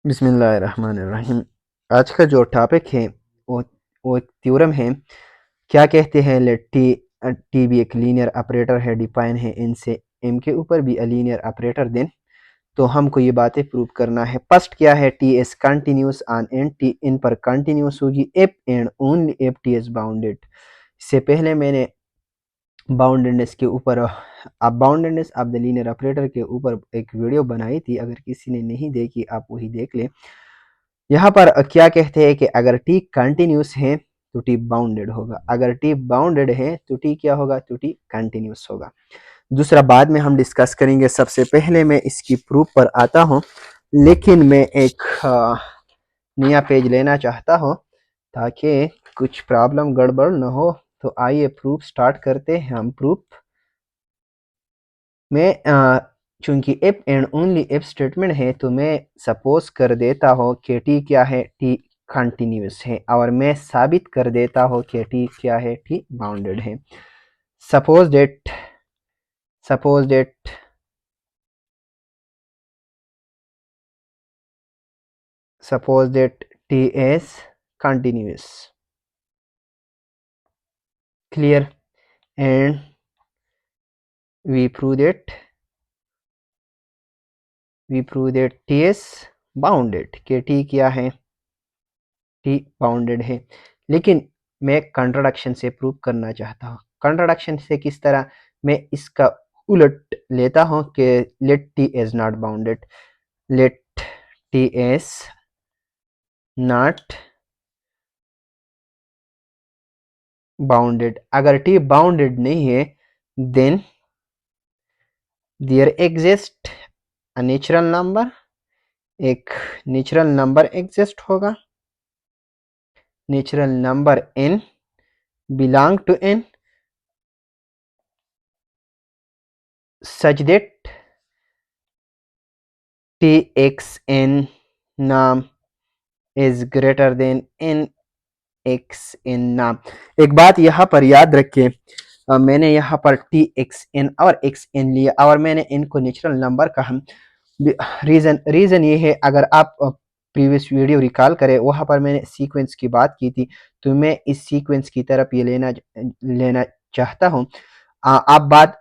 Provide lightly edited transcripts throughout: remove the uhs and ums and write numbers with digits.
बिस्मिल्लाहिर्रहमानिर्रहीम। आज का जो टॉपिक है वो वो एक थ्योरम है। क्या कहते हैं, लेट टी भी एक लीनियर ऑपरेटर है, डिफाइन है इनसे एम के ऊपर भी लीनियर ऑपरेटर देन। तो हमको ये बातें प्रूव करना है। फर्स्ट क्या है, t is continuous on n, t in पर कंटिन्यूस होगी if and only if t is bounded. इससे पहले मैंने बाउंडेडनेस के ऊपर आप boundedness of the linear operator के ऊपर एक वीडियो बनाई थी। अगर किसी ने नहीं देखी आप वही देख लें। यहाँ पर क्या कहते हैं कि अगर टी कंटिन्यूस है तो टी बाउंडेड होगा, अगर टी बाउंडेड है तो टी क्या होगा, तो टी कंटिन्यूस होगा। दूसरा बाद में हम डिस्कस करेंगे। सबसे पहले मैं इसकी प्रूफ पर आता हूँ, लेकिन मैं एक नया पेज लेना चाहता हूँ ताकि कुछ प्रॉब्लम गड़बड़ न हो। तो आइए प्रूफ स्टार्ट करते हैं। हम प्रूफ में चूंकि if and only if statement है तो मैं सपोज कर देता हूँ कि टी क्या है, टी कंटिन्यूस है, और मैं साबित कर देता हूँ कि टी क्या है, टी बाउंडेड है। Suppose that suppose that suppose that T is continuous, clear, and we prove that T is bounded, कि टी क्या है, टी बाउंडेड है। लेकिन मैं कंट्राडिक्शन से प्रूव करना चाहता हूँ। कंट्राडिक्शन से किस तरह, मैं इसका उलट लेता हूँ कि let T is not bounded, let T is not bounded. अगर टी बाउंडेड नहीं है then there exist a natural number, एक नेचुरल नंबर एग्जिस्ट होगा, natural number n belong to n such that txn नाम is greater than n x n नाम। एक बात यहाँ पर याद रखिए, मैंने यहाँ पर टी एक्स एन और एक्स एन लिया और मैंने इनको नेचुरल नंबर कहा। रीजन ये है, अगर आप प्रीवियस वीडियो रिकॉल करें वहाँ पर मैंने सीक्वेंस की बात की थी, तो मैं इस सीक्वेंस की तरफ ये लेना चाहता हूँ। आप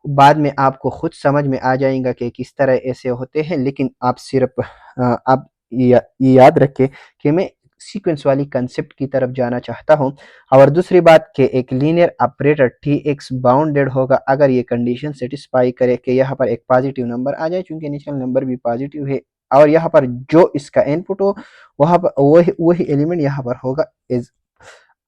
बाद में आपको खुद समझ में आ जाएगा कि किस तरह ऐसे होते हैं। लेकिन आप सिर्फ आप ये याद रखें कि मैं सीक्वेंस वाली कंसेप्ट की तरफ जाना चाहता हूं। और दूसरी बात कि एक linear operator T x bounded होगा अगर ये कंडीशन सेटिस्फाई करे कि यहाँ पर एक पॉजिटिव नंबर आ जाए, चूंकि नेचुरल नंबर भी पॉजिटिव है, और यहाँ पर जो इसका इनपुट हो वहां पर वही वही एलिमेंट यहाँ पर होगा इज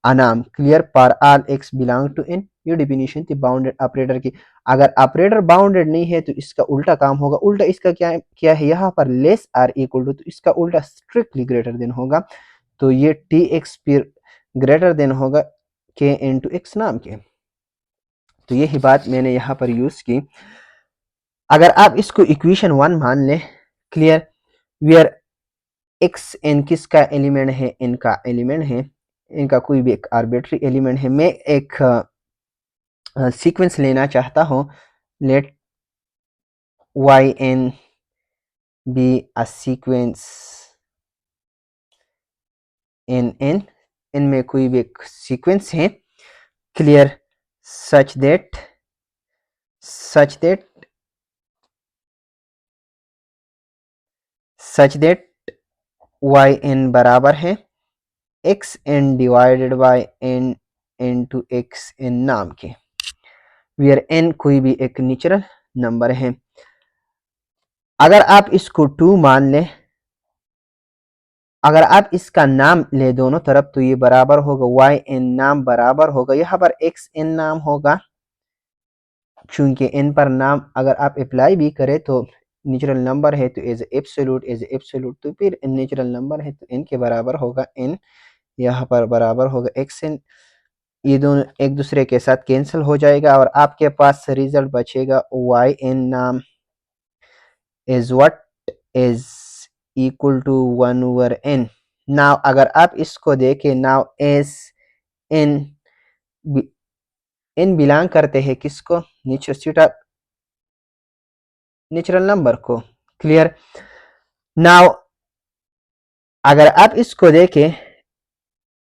अनाम, clear, for all x belong to n. ये डिफिनीशन थी बाउंडेड ऑपरेटर की। अगर ऑपरेटर बाउंडेड नहीं है तो इसका उल्टा काम होगा। उल्टा इसका क्या है, यहाँ पर लेस आर इक्वल टू, तो इसका उल्टा स्ट्रिक्टली ग्रेटर देन होगा। तो ये टी एक्स फिर ग्रेटर देन होगा के इन टू एक्स नाम के। तो यही बात मैंने यहाँ पर यूज की। अगर आप इसको इक्वेशन 1 मान लें, क्लियर, वेयर एक्स एन किसका एलिमेंट है, इनका एलिमेंट है, इनका कोई भी एक आर्बिट्री एलिमेंट है। मैं एक सीक्वेंस लेना चाहता हूँ, let y n be a sequence n n, इनमें कोई भी एक सीक्वेंस है, clear, such that such that such that y n बराबर है x n divided by n n to x n नाम के, वेयर एन कोई भी एक नेचुरल नंबर है। अगर आप इसको 2 मान लें, अगर आप इसका नाम ले दोनों तरफ, तो ये बराबर होगा वाई एन नाम बराबर होगा, यहाँ पर एक्स एन नाम होगा, चूंकि एन पर नाम अगर आप अप्लाई भी करें तो नेचुरल नंबर है तो एज एब्सोल्यूट, तो फिर नेचुरल नंबर है तो एन के बराबर होगा एन, यहाँ पर बराबर होगा एक्स एन। ये दोनों एक दूसरे के साथ कैंसिल हो जाएगा और आपके पास रिजल्ट बचेगा वाई एन नाम is what is equal to 1 over n. Now अगर आप इसको देखें, now s n n belong करते हैं किसको, नेचुरल नंबर को, क्लियर। नाउ अगर आप इसको देखें,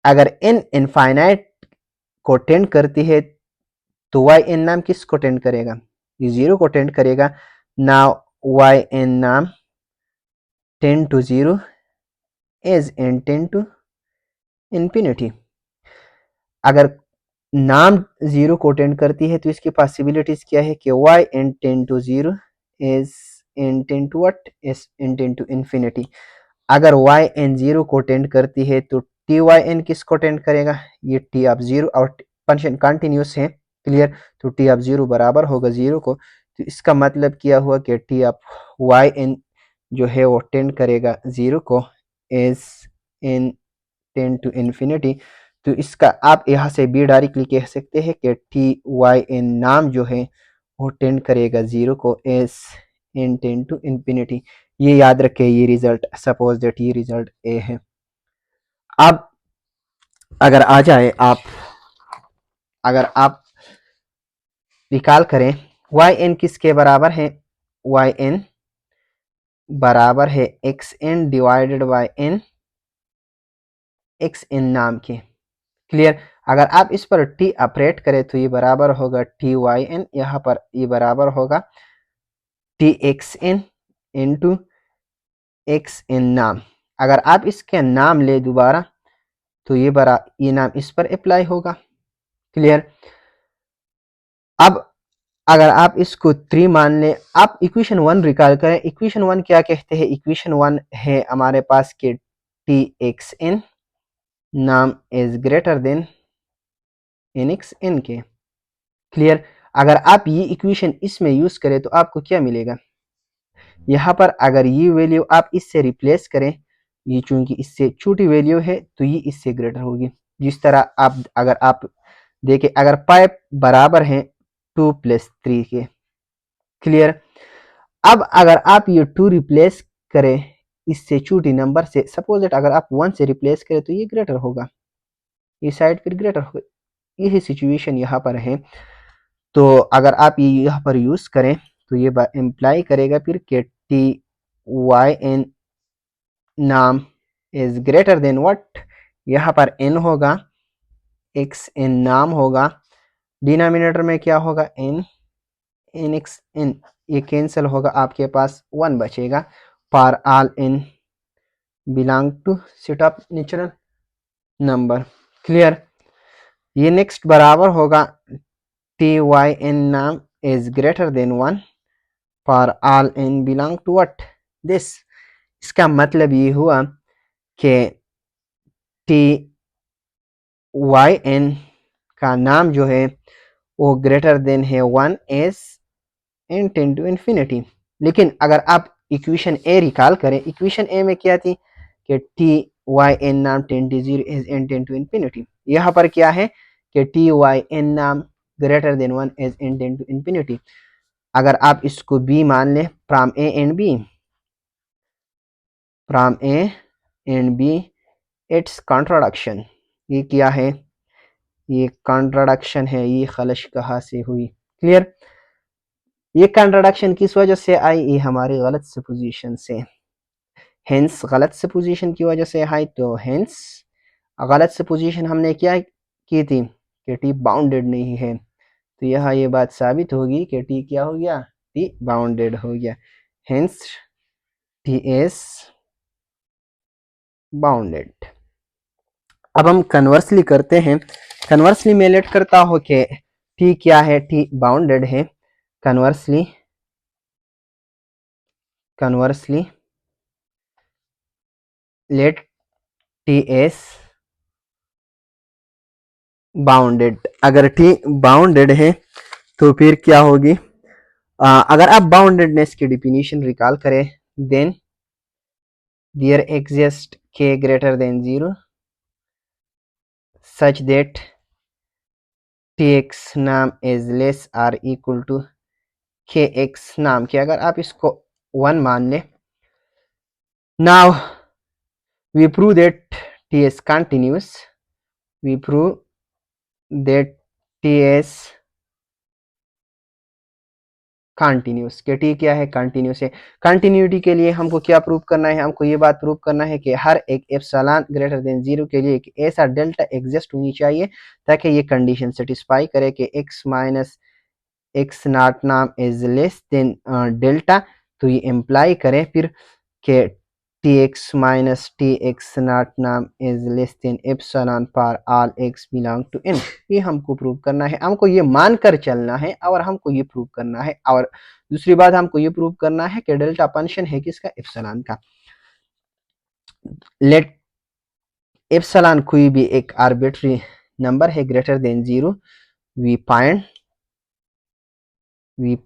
अगर n इनफाइनाइट को टेंड करती है तो वाई एन नाम किसको टेंड करेगा? ये जीरो को टेंड करेगा। नाउ वाई एन नाम tend to zero as n tend to infinity. अगर नाम जीरो को टेंड करती है तो इसकी पॉसिबिलिटीज क्या है कि y n tend to zero as n tend to what? As n tend to infinity. अगर वाई एन जीरो को टेंड करती है तो टी वाई एन किसको टेंड करेगा? ये टी ऑफ जीरो और फंक्शन कंटिन्यूस है, क्लियर। तो टी ऑफ जीरो बराबर होगा जीरो को। तो इसका मतलब क्या हुआ कि टी ऑफ वाई एन जो है वो टेंड करेगा जीरो को as n tend to infinity. तो इसका आप यहाँ से बी डायरेक्टली कह सकते हैं कि टी वाई एन नाम जो है वो टेंड करेगा जीरो को as n tend to infinity. ये याद रखें, ये रिजल्ट, सपोज दैट ये रिजल्ट ए है। अब अगर आ जाए आप, अगर आप रिकॉल करें वाई एन किसके बराबर है? वाई एन बराबर है x n divided by n, x n नाम के, क्लियर। अगर आप इस पर टी ऑपरेट करें तो ये बराबर होगा टी वाई एन, यहाँ पर ये बराबर होगा T x n into x n नाम। अगर आप इसके नाम ले दोबारा तो ये नाम इस पर अप्लाई होगा, क्लियर। अब अगर आप इसको 3 मान लें, आप इक्वेशन 1 रिकॉल करें। इक्वेशन 1 क्या कहते हैं? इक्वेशन 1 है हमारे पास के टी एक्स एन नाम is greater than n x n के, क्लियर। अगर आप ये इक्वेशन इसमें यूज करें तो आपको क्या मिलेगा? यहाँ पर अगर ये वैल्यू आप इससे रिप्लेस करें, ये चूंकि इससे छोटी वैल्यू है तो ये इससे ग्रेटर होगी। जिस तरह आप अगर आप देखें, अगर पाइप बराबर है 2 + 3 के, क्लियर। अब अगर आप ये 2 रिप्लेस करें इससे छोटी नंबर से, सपोज दैट अगर आप 1 से रिप्लेस करें तो ये ग्रेटर होगा, ये साइड फिर ग्रेटर होगा। यही सिचुएशन यहाँ पर है। तो अगर आप ये यहाँ पर यूज करें तो ये इम्प्लाई करेगा फिर कि टी वाई एन नाम इज ग्रेटर देन व्हाट? यहाँ पर एन होगा, एक्स एन नाम होगा, डिनोमिनेटर में क्या होगा? एन, एन एक्स एन, ये कैंसिल होगा, आपके पास 1 बचेगा। For all n belong to set of natural number, clear. ये नेक्स्ट बराबर होगा टी वाई एन नाम is greater than 1 for all n belong to what? This. इसका मतलब ये हुआ कि टी वाई एन का नाम जो है वो ग्रेटर देन है 1 as n tend to infinity. लेकिन अगर आप इक्वेशन ए रिकॉल करें, इक्वेशन ए में क्या थी कि टी वाई एन नाम tend to zero as n tend to infinity. यहाँ पर क्या है कि टी वाई एन नाम greater than 1 as n tend to infinity. अगर आप इसको बी मान लें, from A and B, from A and B it's contradiction. ये क्या है? ये कॉन्ट्राडिक्शन है। ये खलश कहाँ से हुई? क्लियर। ये कॉन्ट्राडिक्शन किस वजह से आई? ये हमारी गलत सपोजिशन से, हेंस गलत सपोजिशन की वजह से आई। तो हेंस गलत सपोजिशन हमने क्या की थी कि टी बाउंडेड नहीं है। तो यहाँ ये बात साबित होगी कि टी क्या हो गया? टी बाउंडेड हो गया। Hence T is bounded. अब हम कन्वर्सली करते हैं। कन्वर्सली मैं लेट करता हूँ कि टी क्या है? टी बाउंडेड है। Conversely late T is bounded. अगर टी बाउंडेड है तो फिर क्या होगी? अगर आप बाउंडेडनेस की डिफिनीशन रिकॉल करें, देन देयर एग्जिस्ट के greater than 0 such that T x नाम is less or equal to के एक्स नाम के। अगर आप इसको 1 मान लें, now we prove that t is continuous. We prove that t is continuous, के टी क्या है, कंटिन्यूस है। कंटिन्यूटी के लिए हमको क्या प्रूव करना है, हमको ये बात प्रूव करना है कि हर एक एप्सिलॉन ग्रेटर देन 0 के लिए एक ऐसा डेल्टा एग्जिस्ट होनी चाहिए ताकि ये कंडीशन सेटिस्फाई करे कि x माइनस एक्स नॉट नाम इज लेस देन डेल्टा। तो ये इम्प्लाई करे फिर कि t x minus T x naught नाम is less than epsilon for all x belong to n. ये हमको प्रूव करना है, हमको ये मानकर चलना है और हमको ये प्रूव करना है। और दूसरी बात हमको ये प्रूव करना है कि डेल्टा फंक्शन है किसका, एप्सिलॉन का। लेट एप्सिलॉन कोई भी एक आर्बिट्री नंबर है greater than 0, we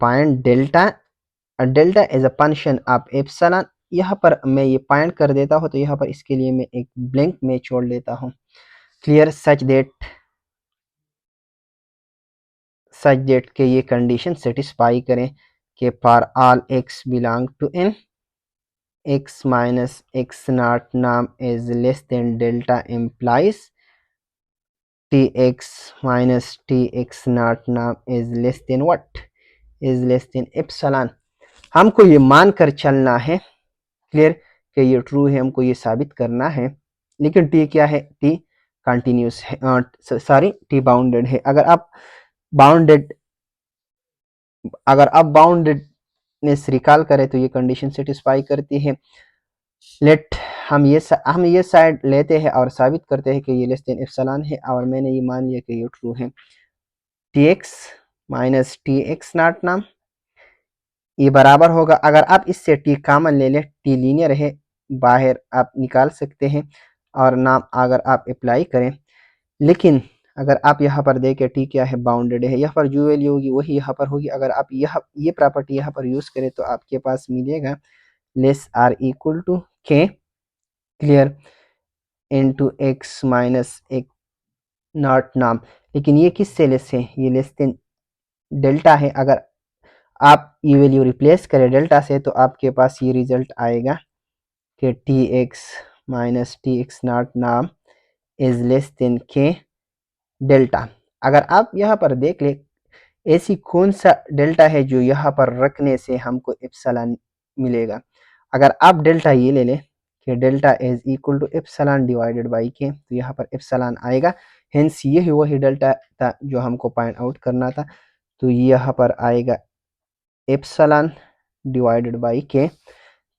find delta. Delta is a function of epsilon. यहाँ पर मैं ये पॉइंट कर देता हूँ, तो यहाँ पर इसके लिए मैं एक ब्लैंक में छोड़ लेता हूँ। क्लियर, सच डेट के ये कंडीशन सेटिस्फाई करें कि for all x belong to N, x minus x naught नाम is less than delta implies T x minus T x naught नाम is less than what, is less than epsilon. हमको ये मानकर चलना है, clear, कि ये ट्रू है, हमको ये साबित करना है। लेकिन टी क्या है, टी कंटिन्यूस है, सॉरी टी बाउंडेड है। बाउंडेड अगर आप बाउंडेडनेस रिकॉल करें तो ये कंडीशन सेटिस्फाई करती है। लेट हम ये साइड लेते हैं और साबित करते हैं कि ये लेस देन एप्सिलॉन है, और मैंने ये मान लिया कि ये ट्रू है। T x minus T x naught नाम ये बराबर होगा, अगर आप इससे टी कॉमन ले लें, टी लीनियर है, बाहर आप निकाल सकते हैं और नाम अगर आप अप्लाई करें। लेकिन अगर आप यहाँ पर देखें टी क्या है, बाउंडेड है, यहाँ पर जो वैल्यू होगी वही यहाँ पर होगी। अगर आप ये प्रॉपर्टी यहाँ पर यूज करें तो आपके पास मिलेगा लेस आर इक्वल टू के, क्लियर, इनटू एक्स माइनस एक नॉट नाम। लेकिन ये किससे लेस है, ये लेस देन डेल्टा है। अगर आप ये वैल्यू रिप्लेस करें डेल्टा से तो आपके पास ये रिजल्ट आएगा कि t x minus T x naught नाम इज लेस देन के डेल्टा। अगर आप यहाँ पर देख ले ऐसी कौन सा डेल्टा है जो यहाँ पर रखने से हमको एप्सिलॉन मिलेगा। अगर आप डेल्टा ये ले लें कि delta is equal to epsilon divided by K, तो यहाँ पर एप्सिलॉन आएगा। हेंस ये वही डेल्टा था जो हमको पॉइंट आउट करना था। तो यहाँ पर आएगा एप्सिलॉन डिवाइडेड बाई के,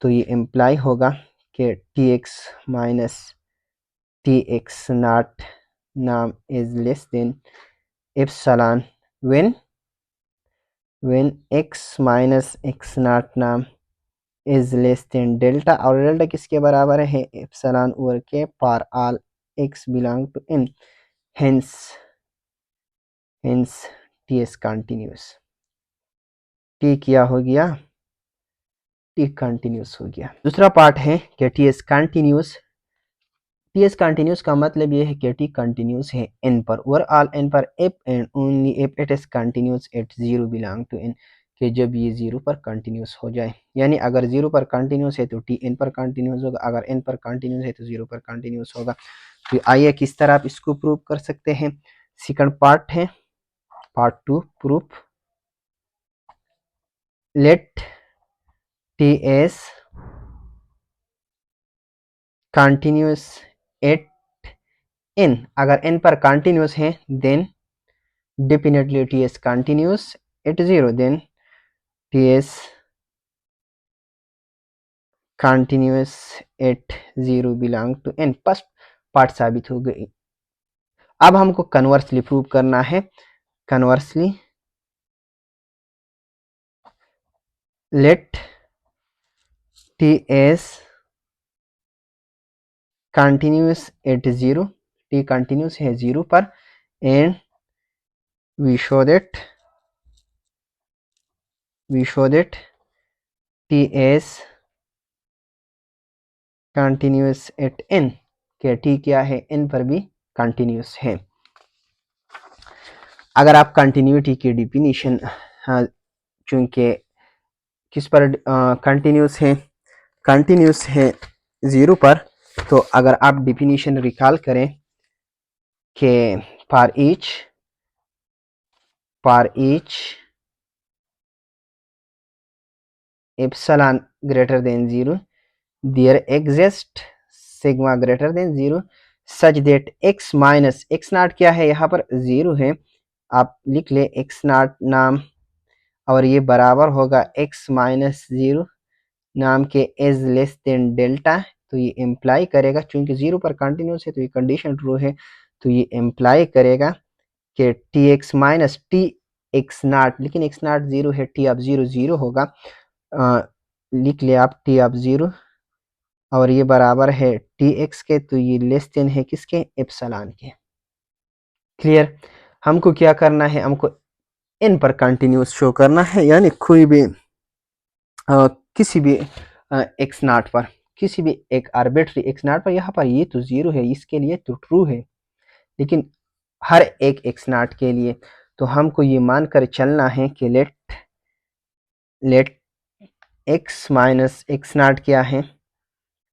तो ये इम्प्लाई होगा कि t x minus T x naught नाम is less than epsilon when x minus x naught नाम इज लेस देन डेल्टा। और डेल्टा किसके बराबर है, epsilon over k for all x belong to n। Hence t is continuous, t क्या हो गया, T continuous हो गया। दूसरा पार्ट है कि T is continuous. T is continuous का मतलब ये है कि टी कंटिन्यूस है n पर, ओवरऑल n पर, if and only if it is continuous at 0 belong to n, कि जब ये 0 पर कंटिन्यूस हो जाए। यानी अगर 0 पर कंटिन्यूस है तो टी n पर कंटिन्यूस होगा, अगर n पर कंटिन्यूस है तो 0 पर कंटिन्यूस होगा। तो आइए किस तरह आप इसको प्रूव कर सकते हैं। सेकंड पार्ट है, part 2 proof. Let T is continuous at n, अगर n पर कंटिन्यूस है then definitely t is continuous at 0, then t is continuous at 0 belong to n। First part साबित हो गई। अब हमको कन्वर्सली प्रूव करना है। Conversely let t is continuous at 0, t continuous है 0 पर, and we show that t is continuous at n, के t क्या है, n पर भी कंटिन्यूस है। अगर आप कंटिन्यूटी की डिफिनीशन चूंकि किस पर कंटिन्यूस है 0 पर, तो अगर आप डिफिनीशन रिकॉल करें कि for each epsilon greater than 0, there exists sigma greater than 0 such that x minus x not क्या है यहाँ पर 0 है, आप लिख ले x नॉट नाम, और ये बराबर होगा x माइनस 0 नाम के एज लेस देन डेल्टा। तो ये इम्प्लाई करेगा, चूंकि 0 पर कंटिन्यूस है तो ये कंडीशन ट्रू है, तो ये इम्प्लाई करेगा कि t x minus T x not, लेकिन एक्स नॉट 0 है, टी ऑफ 0 0 होगा, लिख ले आप टी ऑफ 0, और ये बराबर है टी एक्स के, तो ये लेस देन है किसके, एप्सिलॉन के। क्लियर। हमको क्या करना है, हमको इन पर कंटिन्यूस शो करना है, यानी कोई भी किसी भी एक्स नॉट पर, किसी भी एक आर्बिट्री एक्स नॉट पर, यहाँ पर ये तो 0 है, इसके लिए तो ट्रू है, लेकिन हर एक एक्स नॉट के लिए तो हमको ये मानकर चलना है कि let x minus x naught क्या है,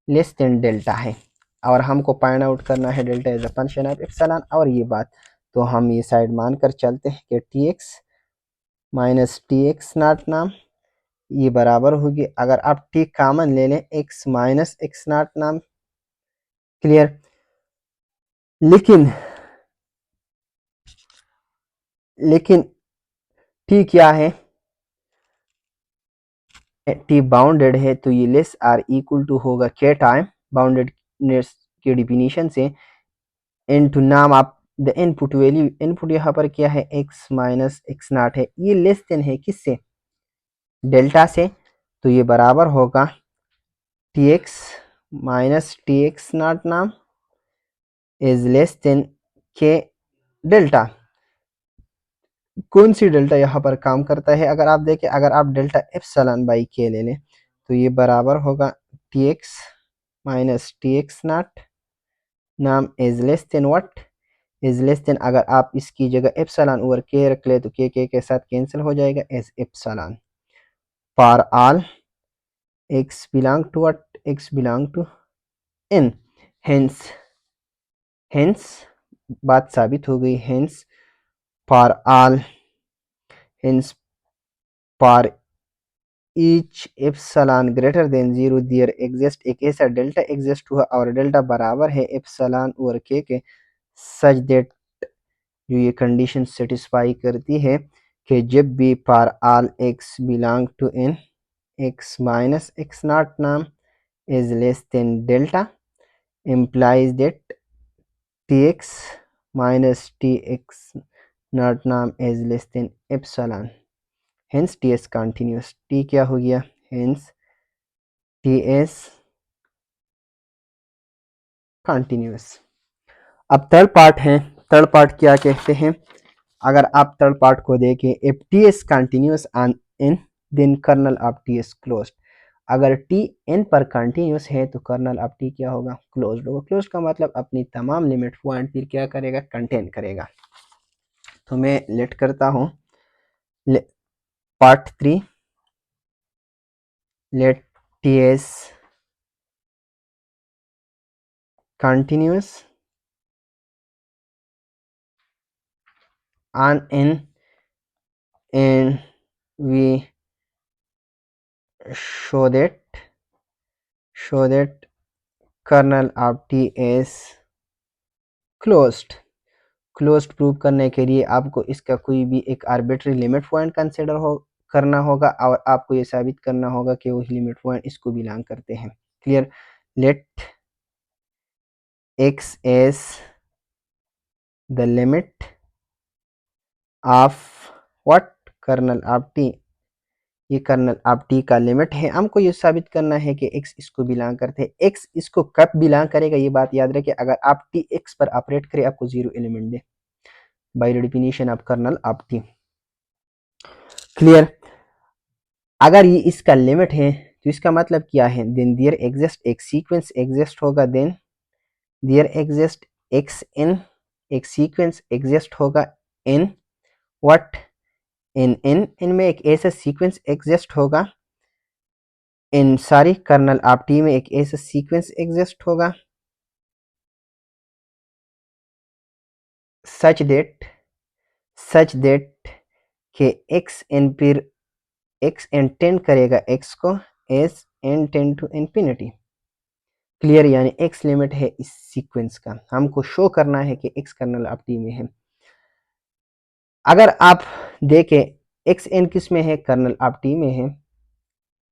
लेस देन डेल्टा है, और हमको फाइंड आउट करना है delta is a function of epsilon, और ये बात तो हम ये साइड मानकर चलते हैं कि t x minus T x naught नाम ये बराबर होगी, अगर आप टी कॉमन ले लें, एक्स माइनस एक्स नॉट नाम। क्लियर। लेकिन लेकिन टी क्या है, टी बाउंडेड है, तो ये लेस आर इक्वल टू होगा के टाइम बाउंडेडनेस के डिफिनीशन से इनटू नाम आप द इनपुट वैल्यू, इनपुट यहाँ पर क्या है, एक्स माइनस एक्स नॉट है, ये लेस देन है किससे, डेल्टा से, तो ये बराबर होगा T x minus T x naught नाम इज लेस देन के डेल्टा। कौन सी डेल्टा यहाँ पर काम करता है, अगर आप देखें, अगर आप डेल्टा एप्सिलॉन बाई के ले लें तो ये बराबर होगा T x minus T x naught नाम is less than what, is less than, अगर आप इसकी जगह एप्सिलॉन ओवर के रख ले तो के साथ कैंसिल हो जाएगा, as epsilon for all x belong to what, x belong to n, hence hence बात साबित हो गई, hence for all, hence for each epsilon greater than 0 there exist, एक ऐसा डेल्टा एग्जिस्ट हुआ और डेल्टा बराबर है एप्सिलॉन ओवर के सच दैट, जो ये कंडीशन सेटिस्फाई करती है कि जब भी for all x belong to n, x minus x not नाम is less than delta implies that tx minus tx not नाम is less than epsilon, hence ts continuous, t क्या हो गया, hence ts continuous। अब third part है, third part क्या कहते हैं, अगर आप थर्ड पार्ट को देखें, if ts continuous on n then kernel of ts closed, अगर टी एन पर कंटिन्यूस है तो कर्नल ऑफ टी क्या होगा, क्लोज्ड होगा। क्लोज्ड का मतलब अपनी तमाम लिमिट पॉइंट फिर क्या करेगा, कंटेन करेगा। तो मैं लेट करता हूँ part 3, let T is continuous on n and we show that kernel of T is closed. Closed prove करने के लिए आपको इसका कोई भी एक आर्बिट्री लिमिट पॉइंट कंसिडर हो करना होगा, और आपको ये साबित करना होगा कि वही लिमिट पॉइंट इसको बिलोंग करते हैं। Clear. Let x is the limit of what, kernel of T, ये कर्नल ऑफ टी का लिमिट है, हमको ये साबित करना है कि x इसको बिलोंग करते हैं। x इसको कब बिलोंग करेगा ये बात याद रखिए, अगर आप टी एक्स पर ऑपरेट करें आपको 0 एलिमेंट दे, by definition of kernel of T. Clear. अगर ये इसका लिमिट है तो इसका मतलब क्या है, देन देयर एग्जिस्ट एक सीक्वेंस एग्जिस्ट होगा, देन देयर एग्जिस्ट एक्स इन, एक सीक्वेंस एग्जिस्ट होगा इन व्हाट, इन में एक ऐसा सीक्वेंस एग्जिस्ट होगा, इन सारी कर्नल ऑफ टी में एक ऐसा सीक्वेंस एग्जिस्ट होगा सच दैट के एक्स इन फिर एक्स एन टेंड करेगा एक्स को as n tend to infinity. Clear, यानी एक्स लिमिट है इस सीक्वेंस का, हमको शो करना है कि एक्स कर्नल ऑफ टी में है। अगर आप देखें एक्स एन किस में है, कर्नल ऑफ टी में है,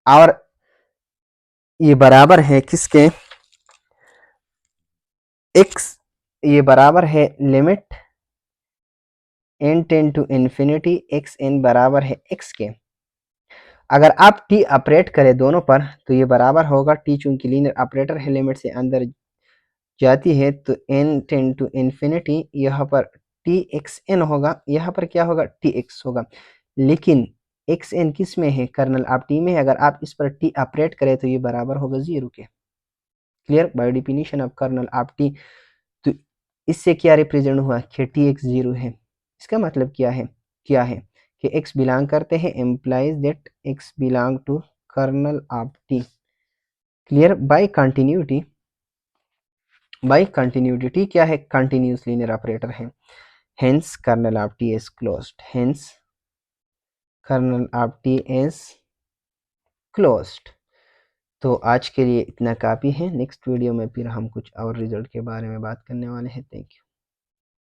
और ये बराबर है किसके, एक्स, ये बराबर है limit n tend to infinity x n बराबर है एक्स के। अगर आप टी ऑपरेट करें दोनों पर तो ये बराबर होगा, टी चूंकि लीनियर ऑपरेटर है, लिमिट से अंदर जाती है तो एन टेंड टू इन्फिनिटी, यहाँ पर टी एक्स एन होगा, यहाँ पर क्या होगा, टी एक्स होगा। लेकिन एक्स एन किस में है, कर्नल ऑफ टी में है। अगर आप इस पर टी ऑपरेट करें तो ये बराबर होगा 0 के। Clear, by definition of kernel of T. तो इससे क्या रिप्रेजेंट हुआ कि टी एक्स 0 है। इसका मतलब क्या है कि x बिलोंग करते हैं, implies that x belong to kernel of T. Clear, by continuity T क्या है, कंटिन्यूस लीनियर ऑपरेटर है, hence kernel of T is closed, hence kernel of T is closed. तो आज के लिए इतना काफ़ी है, नेक्स्ट वीडियो में फिर हम कुछ और रिजल्ट के बारे में बात करने वाले हैं। Thank you.